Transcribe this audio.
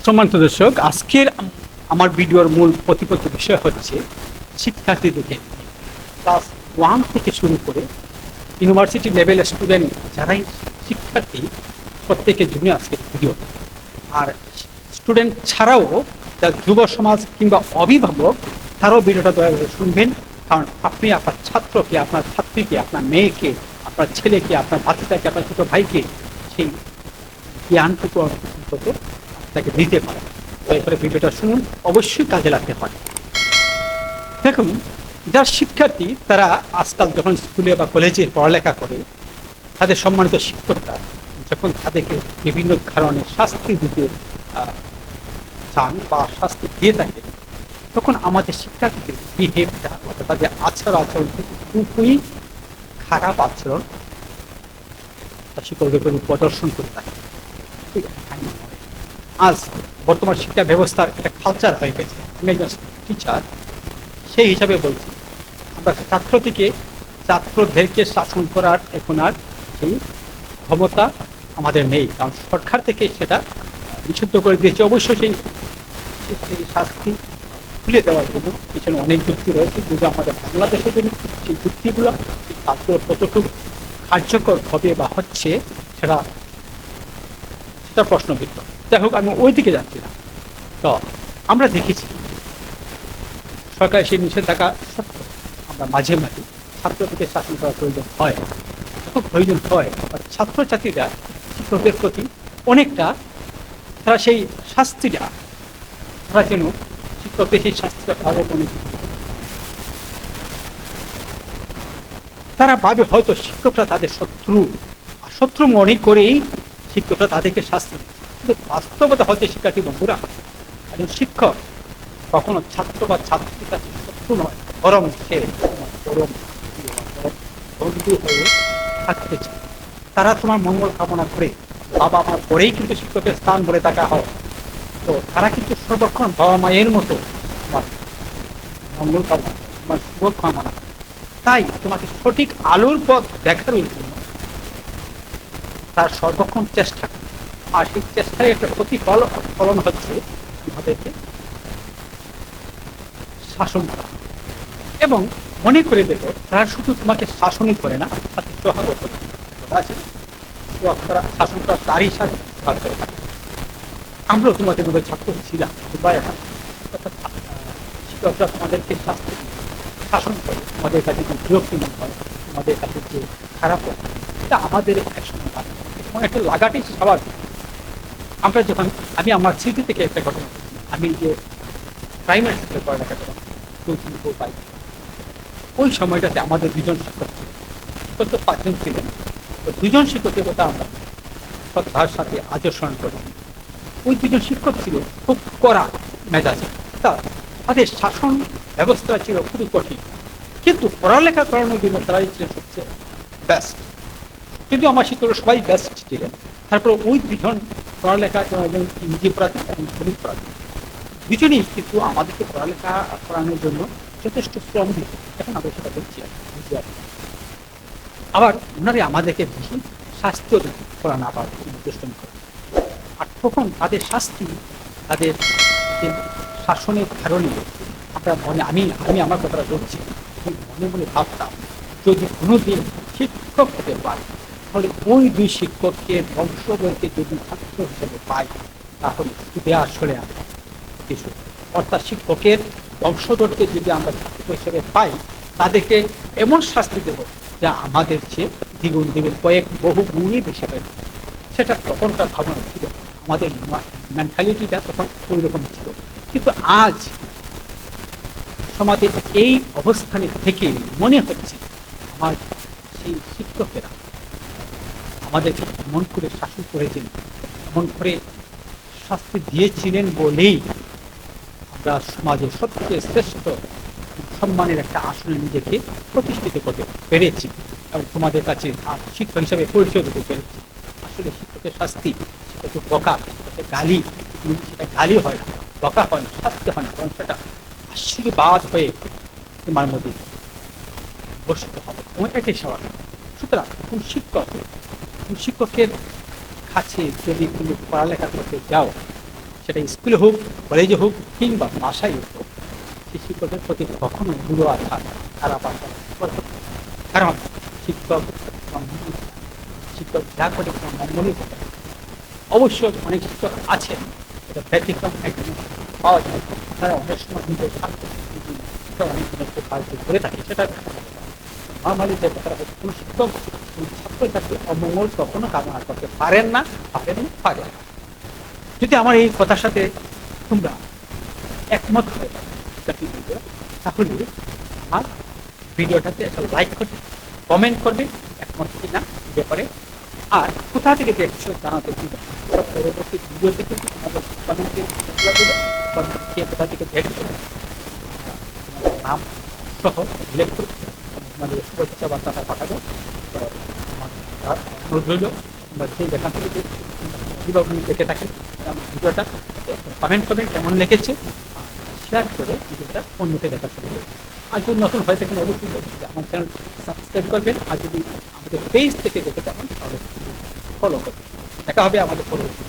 সম্মানিত দর্শক, আজকের আমার ভিডিওর মূল প্রতিপাদ্য বিষয় হচ্ছে শিক্ষার্থীদেরকে ক্লাস 1 থেকে শুরু করে ইউনিভার্সিটি লেভেল স্টুডেন্ট যারাই শিক্ষার্থী প্রত্যেকের জন্য আজকের ভিডিও। আর স্টুডেন্ট ছাড়াও যুব সমাজ কিংবা অভিভাবক তারাও ভিডিওটা দয়া করে শুনবেন, কারণ আপনি আপনার ছাত্রকে, আপনার ছাত্রীকে, আপনার মেয়েকে, আপনার ছেলেকে, আপনার বাচ্চাকে, আপনার ছোটো ভাইকে সেই জ্ঞানটুকু অন্তত তাকে দিতে পারে। দয়া করে ভিডিওটা শুনুন, অবশ্যই কাজে লাগতে পারে। দেখুন, যারা শিক্ষার্থী তারা আজকাল যখন স্কুলে বা কলেজে পড়ালেখা করে, তাদের সম্মানিত শিক্ষকরা যখন তাদেরকে বিভিন্ন কারণে শাস্তি দিতে চান বা শাস্তি দিয়ে থাকে, তখন আমাদের শিক্ষার্থীদের বিহেভটা, তাদের আচরণ খুবই খারাপ আচরণ শিক্ষকদের প্রতি প্রদর্শন করে থাকে। আজ বর্তমান শিক্ষা ব্যবস্থার একটা কালচার হয়ে গেছে। আমি একজন টিচার, সেই হিসাবে বলছি, আমরা ছাত্রদেরকে শাসন করার এখন আর সেই ক্ষমতা আমাদের নেই, কারণ সরকার থেকে সেটা নিষিদ্ধ করে দিয়েছে। অবশ্যই সেই শাস্তি তুলে দেওয়ার জন্য পিছনে অনেক যুক্তি রয়েছে, কিন্তু আমাদের বাংলাদেশের জন্য সেই যুক্তিগুলো, সেই কাজগুলো কতটুকু কার্যকর হবে বা হচ্ছে সেটা প্রশ্নবিদ্ধ। যাই হোক, আমি ওই দিকে যাচ্ছি না। তো আমরা দেখেছি সরকার সেই নিষেধাজ্ঞা সত্ত্বেও আমরা মাঝে মাঝে ছাত্রদেরকে শাসন করার প্রয়োজন হয়। যখন প্রয়োজন হয়, ছাত্রছাত্রীরা শিক্ষকদের প্রতি অনেকটা তারা সেই শাস্তিটা, তারা যেন শিক্ষকদের সেই শাস্তিটা পাবে মনে তারা ভাবে হয়তো শিক্ষকরা তাদের শত্রু মনে করেই শিক্ষকরা তাদেরকে শাস্তি দেয়। কিন্তু বাস্তবতা হচ্ছে শিক্ষার্থী বন্ধুরা, একজন শিক্ষক কখনো ছাত্র বা ছাত্রীর কাছে শত্রু নয়, বরং সে বন্ধু হয়ে থাকতে চায়। তারা তোমার মঙ্গল কামনা করে, বাবা মার পরেই কিন্তু শিক্ষকের স্থান বলে থাকা হয়। তো তারা কিন্তু সর্বক্ষণ বাবা মায়ের মতো তোমার মঙ্গল কামনা, তোমার শুভ কামনা। তাই তোমাকে সঠিক আলোর পথ দেখার জন্য তার সর্বক্ষণ চেষ্টা করে। আর সেই চেষ্টায় একটা ফলন হচ্ছে আমাদেরকে শাসন করা। এবং মনে করে দেখো, তারা শুধু তোমাকে শাসনই করে না, তাকে সহায়তা আছে শাসন করা তারই সাথে আমরাও তোমাদের মধ্যে ছাত্র ছিলাম, শিক্ষকরা তোমাদেরকে শাসন করে, তোমাদের কাছে যে বিরক্তি মনে হয়, তোমাদের কাছে যে খারাপ হয়, এটা আমাদের একসময় একটা লাগাটাই স্বাভাবিক। আমরা যখন আমি আমার স্মৃতি থেকে একটা ঘটনা, আমি যে প্রাইমারি স্কুলে পড়ালেখা করলাম, ওই সময়টাতে আমাদের দুজন শিক্ষক ছিল, শিক্ষক তো 5 জন ছিলেন। তো 2 জন শিক্ষকের কথা আমরা শ্রদ্ধার সাথে আচরণ করি। ওই 2 জন শিক্ষক ছিল খুব কড়া মেজাজে, তাদের শাসন ব্যবস্থা ছিল খুবই কঠিন, কিন্তু পড়ালেখা করানোর জন্য তারাই ছিলেন সবচেয়ে বেস্ট। কিন্তু আমার শিক্ষকরা সবাই বেস্ট ছিলেন। তারপর ওই 2 জন পড়ালেখা এবং ইংরেজি পড়াতেন এবং গণিত পড়াতেন, দুজনেই কিন্তু আমাদেরকে পড়ালেখা করানোর জন্য যথেষ্ট শ্রম দিত। এখন আমরা সেটা দেখছি। আবার ওনারা আমাদেরকে বেশি শাস্তিও করা না পারে, দুষ্টমি করে। আর তখন তাদের শাস্তি, তাদের যে শাসনের কারণে আমরা আমি আমার কথাটা বলছি, মনে মনে ভাবতাম, যদি কোনোদিন শিক্ষক হতে পারে, তাহলে ওই 2 শিক্ষককে বংশধরকে যদি ছাত্র হিসেবে পাই, তাহলে আসলে আমরা কিছু, অর্থাৎ শিক্ষকের বংশধরকে যদি আমরা ছাত্র হিসেবে পাই, তাদেরকে এমন শাস্তি দেব যা আমাদের চেয়ে দ্বিগুণ বহু গুণই বেশি হবে। সেটা তখনকার ভাবনা ছিল, আমাদের মেন্টালিটিটা তখন ওই রকম ছিল। কিন্তু আজ সমাজের এই অবস্থানে থেকে মনে হচ্ছে আমার সেই শিক্ষকেরা আমাদেরকে এমন করে শাসন করেছেন, এমন করে শাস্তি দিয়েছিলেন বলেই আমরা সমাজের সবথেকে শ্রেষ্ঠ সম্মানের একটা আসনে নিজেকে প্রতিষ্ঠিত করতে পেরেছি এবং তোমাদের কাছে শিক্ষক হিসাবে পরিচয় দিতে পেরেছি। আসলে শিক্ষকের শাস্তি, সেটা তো বকা, সেটা গালি, সেটা গালি হয় না, বকা হয় না, শাস্তি হয় না, কারণ সেটা আশীর্বাদ হয়ে তোমার মধ্যে বসিত হবে, এবং এটাই স্বাভাবিক। সুতরাং শিক্ষকের কাছে যদি তুমি পড়ালেখা করতে যাও, সেটা স্কুলে হোক, কলেজে হোক কিংবা বাসায় হোক, সেই শিক্ষকের প্রতি কখনো বুড়ো আঘাত খারাপ আঘাত করতে হবে না। কারণ শিক্ষক সম্মানিত, শিক্ষক যা করে সম্মানই করে। অবশ্য অনেক শিক্ষক আছেন, এটা ব্যতিক্রম একজন পাওয়া যায়, তারা অনেক সময় কিন্তু অনেক দিনের কাজ করে থাকে, সেটা নর্মালি যে কথাটা হচ্ছে কোনো শিক্ষক ছাত্রছাত্রী অমঙ্গল কখনো কামনা করতে পারেন না, পারেন না। যদি আমার এই কথার সাথে তোমরা একমত হয়ে যাও, তাহলে আমার ভিডিওটাতে একটা লাইক করবে, কমেন্ট করবে একমত কিনা ব্যাপারে। আর কোথা থেকে দেখছো জানাতে দিবে, পরবর্তী ভিডিওতে কিন্তু তোমাদের কমেন্টে কে কোথা থেকে দেখছো তোমাদের নাম সহ উল্লেখ করে তোমাদের শুভেচ্ছা বার্তাটা পাঠাবো। আমার অনুরোধ রইল, তোমরা যে যেখান থেকে যেভাবে দেখে থাকেন ভিডিওটা কমেন্ট করবেন কেমন লেগেছে, শেয়ার করে ভিডিওটা অন্যকে দেখা শুরু করবেন। আর যদি নতুন হয়ে থাকেন অবশ্যই আমার চ্যানেল সাবস্ক্রাইব করবেন, আর যদি আমাদের পেজ থেকে দেখে থাকেন তাহলে ফলো করবেন। দেখা হবে আমাদের পরবর্তী